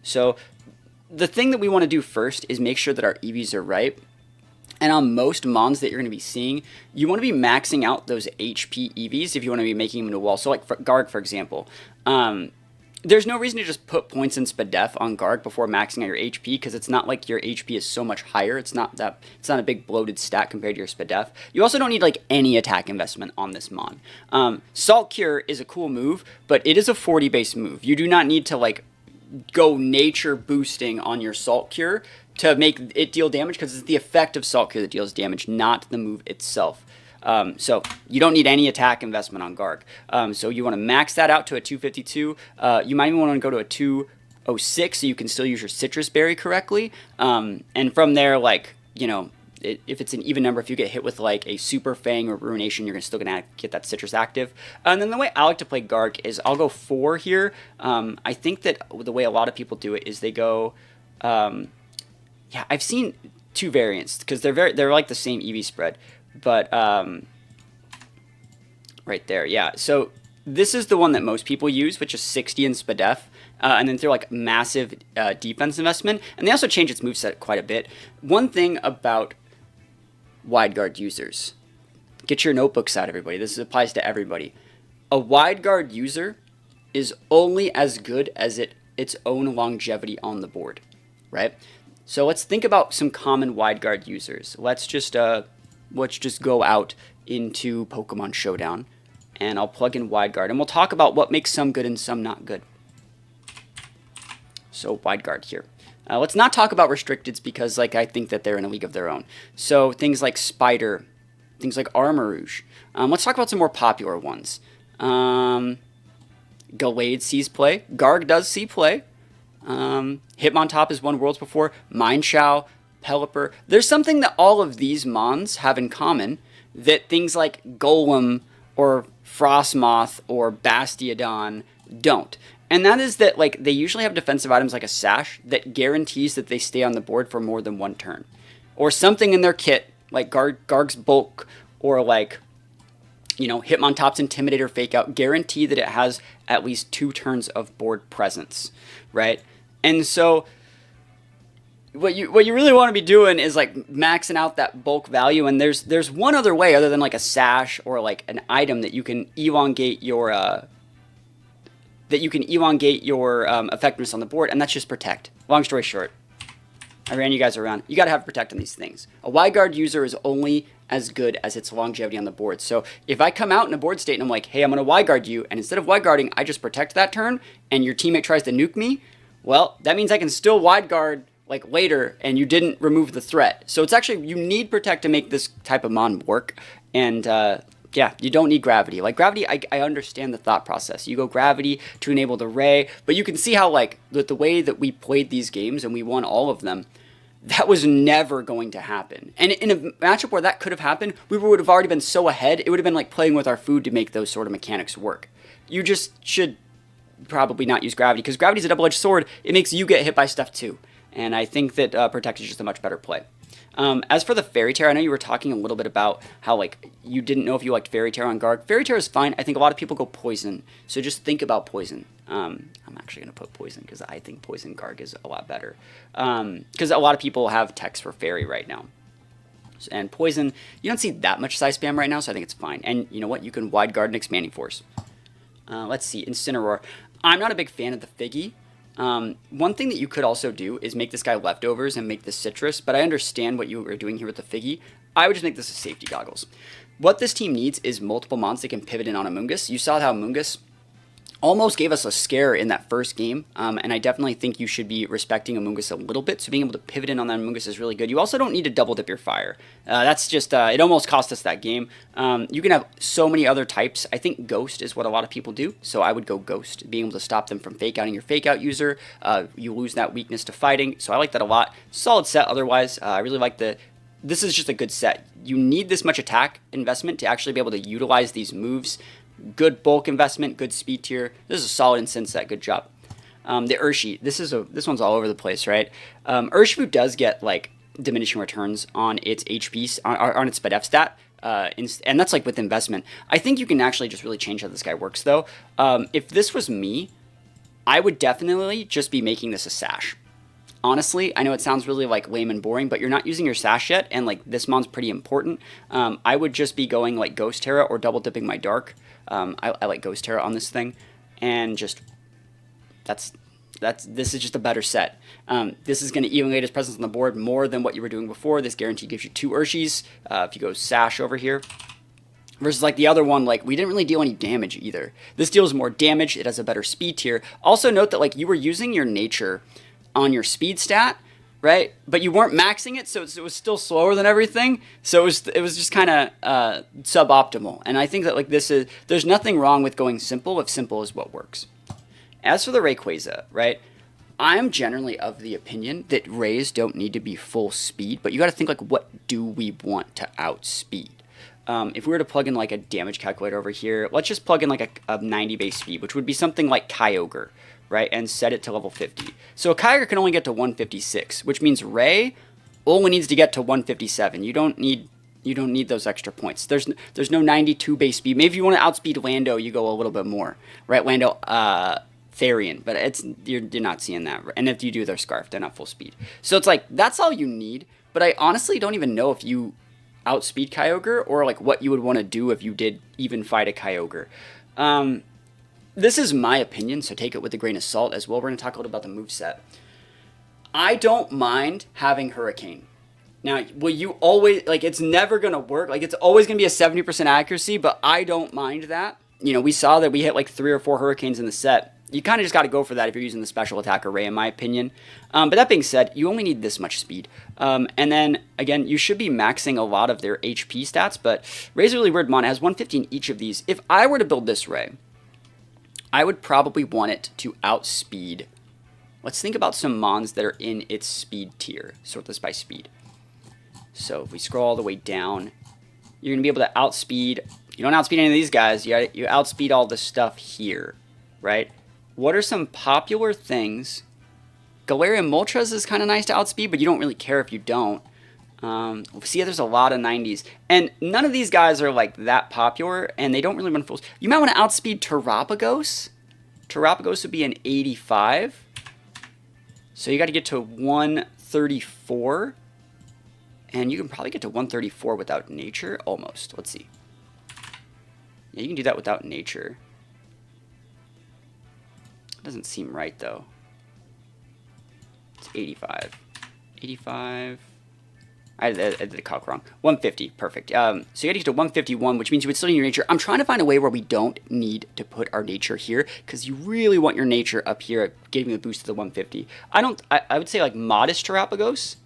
So the thing that we want to do first is make sure that our EVs are right. And on most Mons that you're going to be seeing, you want to be maxing out those HP EVs if you want to be making them into walls. So like for Garg, for example, there's no reason to just put points in Spadef on Garg before maxing out your HP, because it's not like your HP is so much higher. It's not a big bloated stat compared to your Spadef. You also don't need like any attack investment on this Mon. Salt Cure is a cool move, but it is a 40 base move. You do not need to like go nature boosting on your Salt Cure to make it deal damage, because it's the effect of Salt Cure that deals damage, not the move itself. So you don't need any attack investment on Garg. So you want to max that out to a 252. You might even want to go to a 206 so you can still use your Citrus Berry correctly. And from there, like, you know, if it's an even number, if you get hit with like a Super Fang or Ruination, you're still going to get that Citrus active. And then the way I like to play Garg is I'll go 4 here. I think that the way a lot of people do it is they go... yeah, I've seen 2 variants because they're like the same EV spread. But right there, yeah. So this is the one that most people use, which is 60 in Spadef, and then they're like massive defense investment. And they also change its moveset quite a bit. One thing about wide guard users, get your notebooks out, everybody. This applies to everybody. A wide guard user is only as good as it its own longevity on the board, right? So let's think about some common wide guard users. Let's just go out into Pokemon Showdown, and I'll plug in wide guard, and we'll talk about what makes some good and some not good. So wide guard here. Let's not talk about restricteds because like I think that they're in a league of their own. So things like Spider, things like Armarouge. Let's talk about some more popular ones. Gallade sees play. Garg does see play. Hitmontop has won Worlds before. Mineshow, Pelipper. There's something that all of these mons have in common that things like Golem or Frostmoth or Bastiodon don't. And that is that like they usually have defensive items like a Sash that guarantees that they stay on the board for more than one turn. Or something in their kit like Garg's Bulk or like, you know, Hitmontop's Intimidator Fake Out guarantee that it has at least 2 turns of board presence, right? And so what you really want to be doing is like maxing out that bulk value, and there's one other way other than like a Sash or like an item that you can elongate your effectiveness on the board, and that's just Protect. Long story short, I ran you guys around. You got to have Protect on these things. A wide guard user is only as good as its longevity on the board. So if I come out in a board state and I'm like, hey, I'm going to wide guard you, and instead of wide guarding, I just Protect that turn, and your teammate tries to nuke me, well, that means I can still wide guard like later, and you didn't remove the threat. So it's actually, you need Protect to make this type of mon work, and yeah, you don't need Gravity. Like Gravity, I understand the thought process. You go Gravity to enable the Ray, but you can see how like the way that we played these games and we won all of them, that was never going to happen. And in a matchup where that could have happened, we would have already been so ahead, it would have been like playing with our food to make those sort of mechanics work. You just should probably not use Gravity, because Gravity's a double-edged sword. It makes you get hit by stuff too. And I think that Protect is just a much better play. As for the Fairy Tare, I know you were talking a little bit about how like you didn't know if you liked Fairy Tare on Garg. Fairy Tare is fine. I think a lot of people go Poison, so just think about Poison. I'm actually going to put Poison because I think Poison Garg is a lot better. Because a lot of people have techs for Fairy right now. And Poison, you don't see that much size spam right now, so I think it's fine. And you know what? You can wide guard an Expanding Force. Let's see, Incineroar. I'm not a big fan of the Figgy. One thing that you could also do is make this guy Leftovers and make this Citrus, but I understand what you are doing here with the Figgy. I would just make this a Safety Goggles. What this team needs is multiple mons that can pivot in on Amoonguss. You saw how Amoonguss almost gave us a scare in that first game, and I definitely think you should be respecting Amoonguss a little bit, so being able to pivot in on that Amoonguss is really good. You also don't need to double dip your fire. That's just, it almost cost us that game. You can have so many other types. I think Ghost is what a lot of people do, so I would go Ghost, being able to stop them from fake outing your fake out user. You lose that weakness to fighting, so I like that a lot. Solid set otherwise. I really like this is just a good set. You need this much attack investment to actually be able to utilize these moves. Good bulk investment, good speed tier. This is a solid Incin set. Good job. The Urshifu, this one's all over the place, right? Urshifu does get like diminishing returns on its HP, on its SpDef stat, and that's like with investment. I think you can actually just really change how this guy works though. If this was me, I would definitely just be making this a Sash. Honestly, I know it sounds really like lame and boring, but you're not using your Sash yet, and like this mon's pretty important. I would just be going like Ghost Terra or double dipping my Dark. I like Ghost Terra on this thing, and just this is just a better set. This is going to elongate his presence on the board more than what you were doing before. This guarantee gives you 2 Urshis. If you go Sash over here, versus like the other one, like we didn't really deal any damage either. This deals more damage. It has a better speed tier. Also note that like you were using your nature on your speed stat, right? But you weren't maxing it, so it was still slower than everything. So it was just kind of suboptimal. And I think that like there's nothing wrong with going simple if simple is what works. As for the Rayquaza, right? I'm generally of the opinion that Rays don't need to be full speed, but you got to think like, what do we want to outspeed? If we were to plug in like a damage calculator over here, let's just plug in like a 90 base speed, which would be something like Kyogre, right? And set it to level 50. So a Kyogre can only get to 156, which means Ray only needs to get to 157. You don't need those extra points. There's no 92 base speed. Maybe if you want to outspeed Lando, you go a little bit more, right? Lando, Therian, but you're not seeing that. And if you do, they're Scarf. They're not full speed. So it's like, that's all you need. But I honestly don't even know if you outspeed Kyogre or like what you would want to do if you did even fight a Kyogre. this is my opinion, so take it with a grain of salt as well. We're going to talk a little about the moveset. I don't mind having Hurricane. Now, will you always, like, it's never going to work. Like, it's always going to be a 70% accuracy, but I don't mind that. You know, we saw that we hit like 3 or 4 Hurricanes in the set. You kind of just got to go for that if you're using the special attack array, in my opinion. But that being said, you only need this much speed. And then, again, you should be maxing a lot of their HP stats, but Ray's a really weird mon. It has 150 in each of these. If I were to build this Ray, I would probably want it to outspeed. Let's think about some mons that are in its speed tier. Sort this by speed. So if we scroll all the way down, you're going to be able to outspeed. You don't outspeed any of these guys. You outspeed all the stuff here, right? What are some popular things? Galarian Moltres is kind of nice to outspeed, but you don't really care if you don't. See, there's a lot of 90s. And none of these guys are like that popular, and they don't really run full. You might want to outspeed Terapagos. Terapagos would be an 85. So you got to get to 134. And you can probably get to 134 without nature. Almost. Let's see. Yeah, you can do that without nature. Doesn't seem right, though. It's 85. 85. I did the calc wrong. 150. Perfect. So you got to get to 151, which means you would still need your nature. I'm trying to find a way where we don't need to put our nature here, because you really want your nature up here, giving the boost to the 150. I would say, like, modest Terapagos.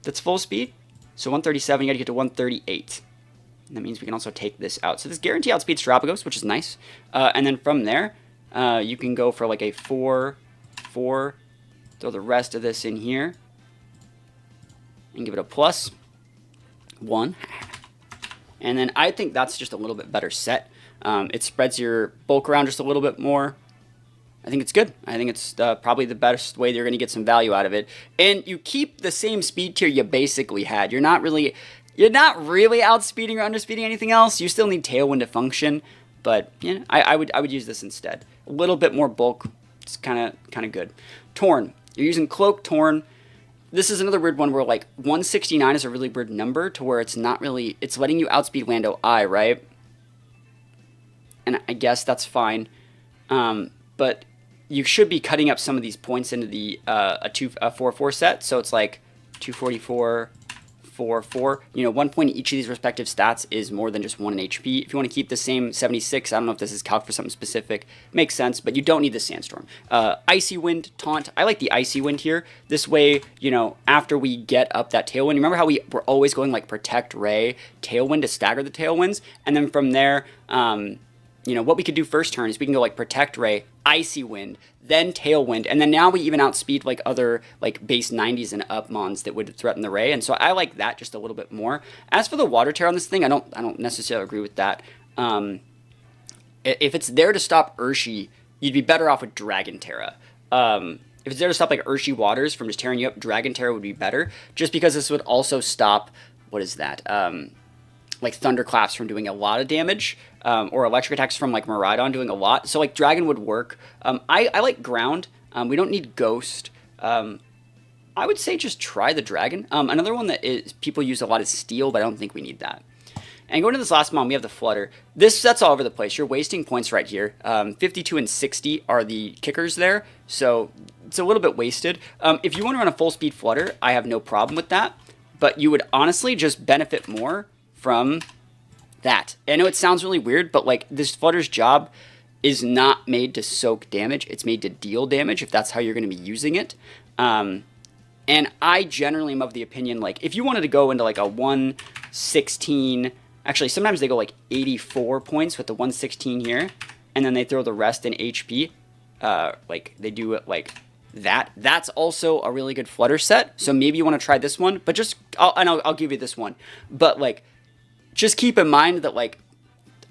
That's full speed. So 137, you got to get to 138. And that means we can also take this out. So this guarantee outspeeds Terapagos, which is nice. And then from there, you can go for like a 4, 4. Throw the rest of this in here. And give it a plus 1. And then I think that's just a little bit better set. It spreads your bulk around just a little bit more. I think it's good. I think it's probably the best way you're going to get some value out of it. And you keep the same speed tier you basically had. You're not really outspeeding or underspeeding anything else. You still need Tailwind to function, but yeah, I would use this instead. A little bit more bulk. It's kind of good. Torn. You're using Cloak Torn. This is another weird one where like 169 is a really weird number to where it's not really, it's letting you outspeed Lando I, right? And I guess that's fine. But you should be cutting up some of these points into the a 4-4 set. So it's like 244, 4-4. You know, 1 point in each of these respective stats is more than just 1 in HP. If you want to keep the same 76, I don't know if this is calc for something specific. Makes sense, but you don't need the Sandstorm. Icy Wind, Taunt. I like the Icy Wind here. This way, you know, after we get up that Tailwind, remember how we were always going like Protect, Ray, Tailwind to stagger the Tailwinds? And then from there, you know, what we could do first turn is we can go like Protect, Ray, Icy Wind, then Tailwind, and then now we even outspeed like other like base 90s and up mons that would threaten the Ray, and so I like that just a little bit more. As for the Water Terror on this thing, I don't necessarily agree with that. If it's there to stop Urshi, you'd be better off with Dragon Terra. If it's there to stop like Urshi Waters from just tearing you up, Dragon Terra would be better, just because this would also stop, what is that, like Thunderclaps from doing a lot of damage, or electric attacks from like Koraidon doing a lot. So like Dragon would work. I like Ground. We don't need Ghost. I would say just try the Dragon. Another one that people use a lot is Steel, but I don't think we need that. And going to this last mon, we have the Flutter. That's all over the place. You're wasting points right here. 52 and 60 are the kickers there, so it's a little bit wasted. If you want to run a full speed Flutter, I have no problem with that, but you would honestly just benefit more from that. I know it sounds really weird, but like this Flutter's job is not made to soak damage. It's made to deal damage if that's how you're going to be using it. And I generally am of the opinion, like if you wanted to go into like a 116, actually sometimes they go like 84 points with the 116 here, and then they throw the rest in HP. Like they do it like that. That's also a really good Flutter set. So maybe you want to try this one, but just, I'll give you this one. But like, just keep in mind that, like,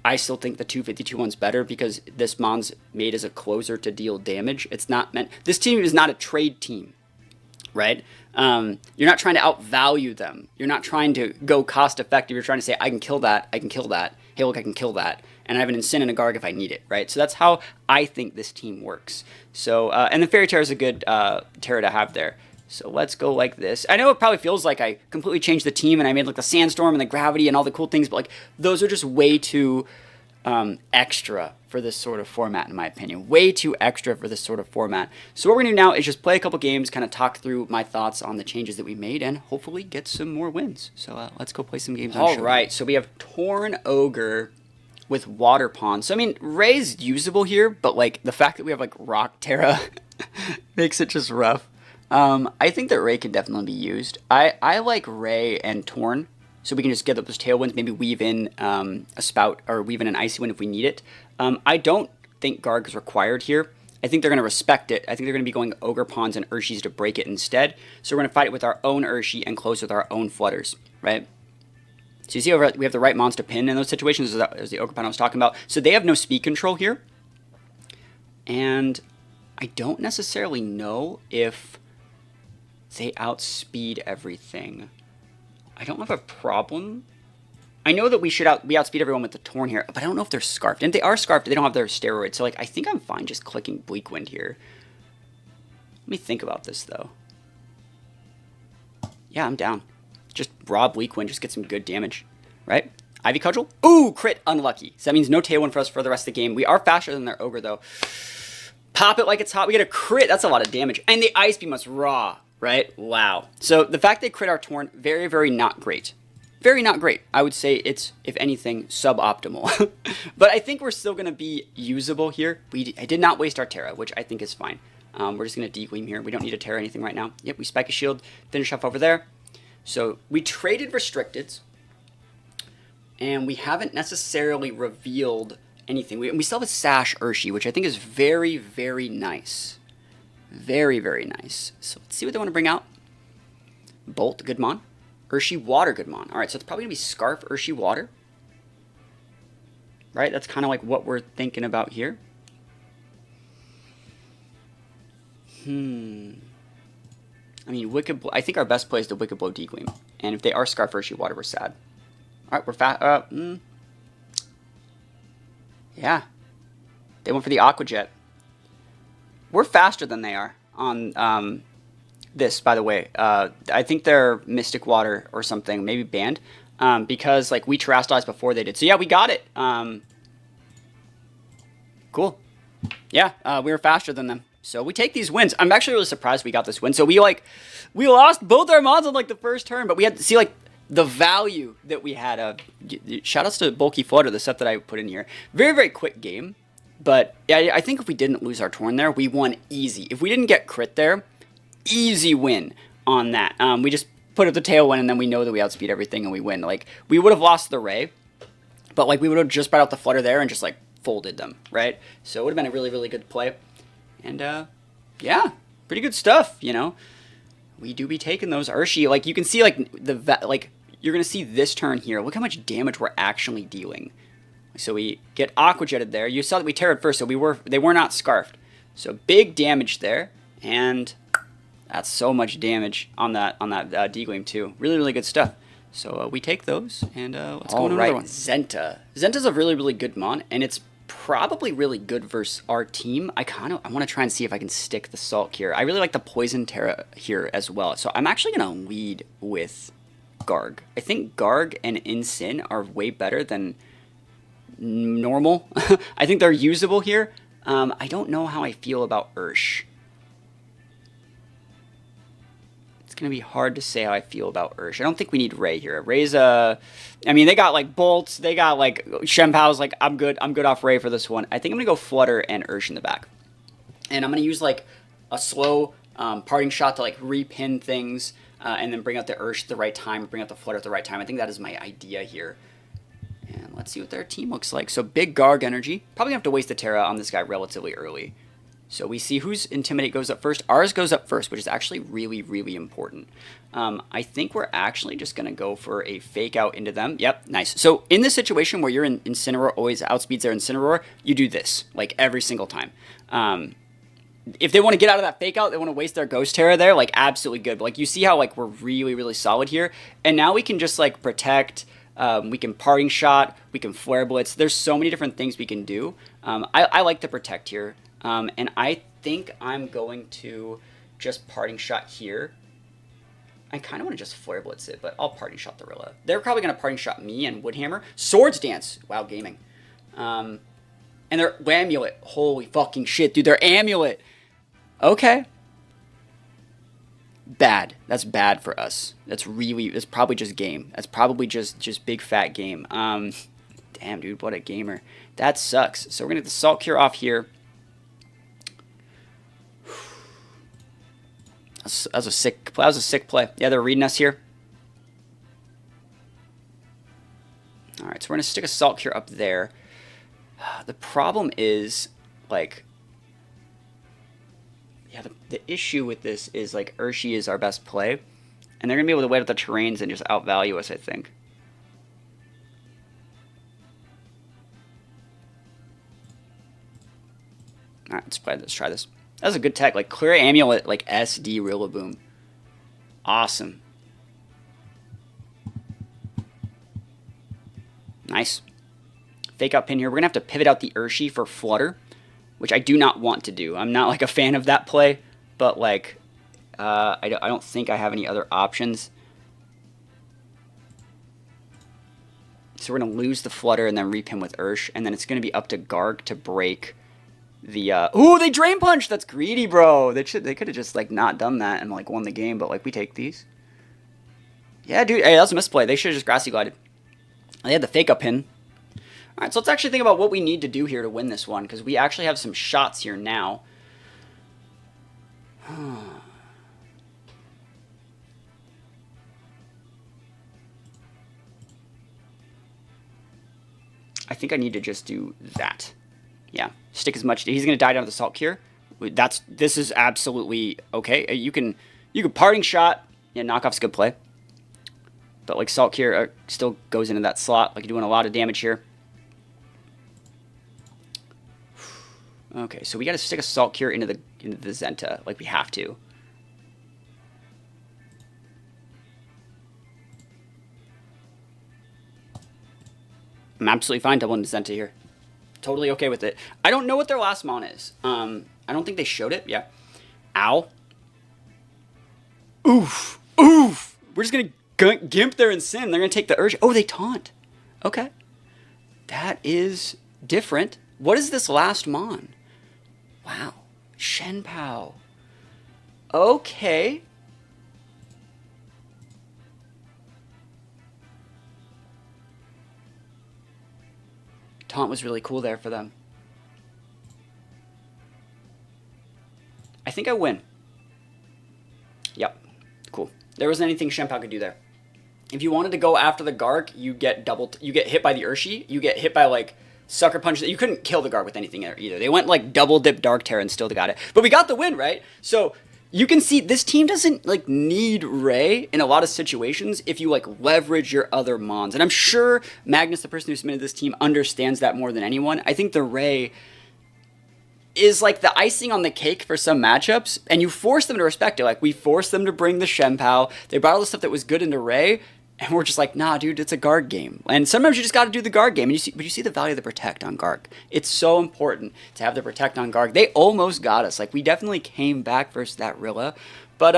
I still think the 252 one's better because this mon's made as a closer to deal damage. It's not meant... This team is not a trade team, right? You're not trying to outvalue them. You're not trying to go cost-effective. You're trying to say, I can kill that, I can kill that. Hey, look, I can kill that. And I have an Incin and a Garg if I need it, right? So that's how I think this team works. So, and the Fairy Terror is a good Terror to have there. So let's go like this. I know it probably feels like I completely changed the team and I made like the Sandstorm and the Gravity and all the cool things, but like those are just way too extra for this sort of format, in my opinion. Way too extra for this sort of format. So what we're going to do now is just play a couple games, kind of talk through my thoughts on the changes that we made, and hopefully get some more wins. So let's go play some games. All right, so we have Torn Ogre with Water Pond. So, I mean, Ray's usable here, but, like, the fact that we have, like, Rock Terra makes it just rough. I think that Ray can definitely be used. I like Ray and Torn, so we can just get up those Tailwinds, maybe weave in a Spout, or weave in an Icy Wind if we need it. I don't think Garg is required here. I think they're going to respect it. I think they're going to be going Ogre Ponds and Urshis to break it instead. So we're going to fight it with our own Urshi and close with our own Flutters, right? So you see over, we have the right monster pin in those situations, as the Ogre Pond I was talking about. So they have no speed control here. And I don't necessarily know if they outspeed everything. I don't have a problem. I know that we outspeed everyone with the Torn here, but I don't know if they're Scarfed. And if they are Scarfed, they don't have their steroids. So, like, I think I'm fine just clicking Bleak Wind here. Let me think about this, though. Yeah, I'm down. Just raw Bleak Wind, just get some good damage, right? Ivy Cudgel? Ooh, crit, unlucky. So that means no Tailwind for us for the rest of the game. We are faster than their Ogre, though. Pop it like it's hot. We get a crit. That's a lot of damage. And the Ice Beam was raw, right? Wow. So the fact they crit our Torn, very, very not great. Very not great. I would say it's, if anything, suboptimal. But I think we're still going to be usable here. I did not waste our Terra, which I think is fine. We're just going to Degleam here. We don't need to Terra anything right now. Yep, we Spike a Shield, finish off over there. So we traded Restricteds, and we haven't necessarily revealed anything. We still have a Sash Urshi, which I think is very, very nice. Very, very nice. So let's see what they want to bring out. Bolt, Goodmon. Urshi Water, Goodmon. Alright, so it's probably going to be Scarf, Urshi Water. Right? That's kind of like what we're thinking about here. I mean, I think our best play is the Wicked Blow Degleam. And if they are Scarf, Urshi Water, we're sad. Alright, we're fast. Yeah. They went for the Aqua Jet. We're faster than they are on this, by the way. I think they're Mystic Water or something, maybe banned, because like we terrestrialized before they did. So yeah, we got it. Cool. Yeah, we were faster than them. So we take these wins. I'm actually really surprised we got this win. So we lost both our mods on like the first turn, but we had to see like the value that we had. Shoutouts to Bulky Flutter, the set that I put in here. Very, very quick game. But yeah, I think if we didn't lose our Torn there, we won easy. If we didn't get crit there, easy win on that. We just put up the Tailwind, and then we know that we outspeed everything and we win. Like, we would have lost the Ray, but like we would have just brought out the Flutter there and just like folded them, right? So it would have been a really, really good play. And yeah, pretty good stuff, you know. We do be taking those Urshi. Like, you can see like you're gonna see this turn here. Look how much damage we're actually dealing. So we get Aqua Jetted there. You saw that we Terra'd first, so they were not Scarfed. So big damage there, and that's so much damage on that Degleam too. Really, really good stuff. So we take those, and let's go on another one. Zenta. Zenta's a really, really good mon, and it's probably really good versus our team. I want to try and see if I can stick the Salt here. I really like the Poison Terra here as well. So I'm actually going to lead with Garg. I think Garg and Incin are way better than normal. I think they're usable here. I don't know how I feel about Ursh. It's going to be hard to say how I feel about Ursh. I don't think we need Ray here. Ray's I mean, they got like bolts, they got like Shempow's. Like, I'm good off Ray for this one. I think I'm going to go Flutter and Ursh in the back. And I'm going to use like a slow parting shot to like repin things and then bring out the Ursh at the right time, bring out the Flutter at the right time. I think that is my idea here. And let's see what their team looks like. So big Garg energy. Probably gonna have to waste the Terra on this guy relatively early. So we see whose Intimidate goes up first. Ours goes up first, which is actually really, really important. I think we're actually just gonna go for a fake out into them. Yep, nice. So in this situation where you're in Incineroar always outspeeds their Incineroar, you do this like every single time. If they want to get out of that fake out, they want to waste their Ghost Terra there, like absolutely good. But like you see how like we're really, really solid here, and now we can just like protect. We can Parting Shot, we can Flare Blitz. There's so many different things we can do. I like to protect here, and I think I'm going to just Parting Shot here. I kind of want to just Flare Blitz it, but I'll Parting Shot the Rilla. They're probably going to Parting Shot me and Woodhammer. Swords Dance! Wow, gaming. And their amulet. Holy fucking shit, dude. Their amulet. Okay. Bad. That's bad for us. That's probably just game. That's probably just big fat game. Damn, dude. What a gamer. That sucks. So we're going to get the Salt Cure off here. That was a sick play. Yeah, they're reading us here. Alright, so we're going to stick a Salt Cure up there. The problem is, like... Yeah, the issue with this is, like, Urshi is our best play. And they're going to be able to wait out the terrains and just outvalue us, I think. Alright, let's try this. That was a good tech. Like, clear amulet, like SD Rillaboom. Awesome. Nice. Fake out pin here. We're going to have to pivot out the Urshi for Flutter, which I do not want to do. I'm not, like, a fan of that play, but, like, I don't think I have any other options. So we're going to lose the Flutter and then repin with Ursh, and then it's going to be up to Garg to break the, ooh, they Drain Punch! That's greedy, bro! They could have just, like, not done that and, like, won the game, but, like, we take these. Yeah, dude, hey, that was a misplay. They should have just Grassy Glided. They had the Fake Up pin. Alright, so let's actually think about what we need to do here to win this one, because we actually have some shots here now. I think I need to just do that. Yeah, stick as much. He's going to die down with the Salt Cure. This is absolutely okay. You can Parting Shot. Yeah, Knockoff's a good play. But, like, Salt Cure still goes into that slot. Like, you're doing a lot of damage here. Okay, so we got to stick a Salt Cure into the Zenta. Like, we have to. I'm absolutely fine doubling the Zenta here. Totally okay with it. I don't know what their last mon is. I don't think they showed it. Yeah. Ow. Oof. Oof. We're just going to Gimp there and Sin. They're going to take the Urge. Oh, they taunt. Okay. That is different. What is this last mon? Wow. Shenpao. Okay. Taunt was really cool there for them. I think I win. Yep. Cool. There wasn't anything Shenpao could do there. If you wanted to go after the Garg, you get hit by the Urshi. You get hit by, like, Sucker Punch. You couldn't kill the Garg with anything there either. They went, like, double dip Dark Terror and still got it. But we got the win, right? So you can see this team doesn't, like, need Ray in a lot of situations if you, like, leverage your other mons. And I'm sure Magnus, the person who submitted this team, understands that more than anyone. I think the Ray is, like, the icing on the cake for some matchups, and you force them to respect it. Like, we forced them to bring the Shenpao. They brought all the stuff that was good into Ray, and we're just like, nah, dude, it's a Garg game. And sometimes you just got to do the Garg game. And you see the value of the Protect on Garg. It's so important to have the Protect on Garg. They almost got us. Like, we definitely came back versus that Rilla. But,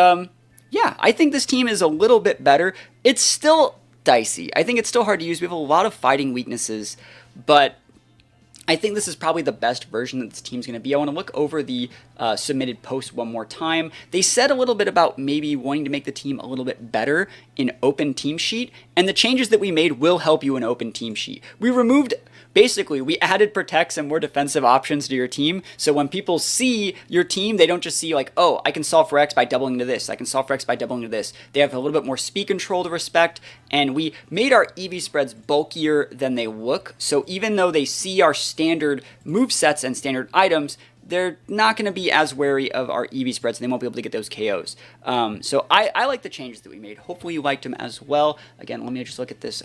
yeah, I think this team is a little bit better. It's still dicey. I think it's still hard to use. We have a lot of fighting weaknesses, but I think this is probably the best version that this team's going to be. I want to look over the submitted post one more time. They said a little bit about maybe wanting to make the team a little bit better in Open Team Sheet, and the changes that we made will help you in Open Team Sheet. Basically, we added protects and more defensive options to your team, so when people see your team, they don't just see, like, oh, I can solve for X by doubling into this, I can solve for X by doubling into this. They have a little bit more speed control to respect, and we made our EV spreads bulkier than they look, so even though they see our standard movesets and standard items, they're not going to be as wary of our EV spreads, and they won't be able to get those KOs. So I like the changes that we made. Hopefully you liked them as well. Again, let me just look at this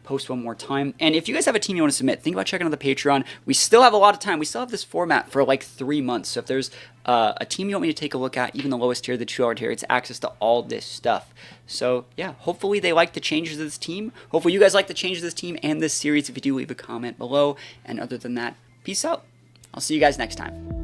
post one more time. And if you guys have a team you want to submit, think about checking out the Patreon. We still have a lot of time. We still have this format for like 3 months. So if there's a team you want me to take a look at, even the lowest tier, the 2-hour tier, it's access to all this stuff. So yeah, hopefully they like the changes of this team. Hopefully you guys like the changes of this team and this series. If you do, leave a comment below. And other than that, peace out. I'll see you guys next time.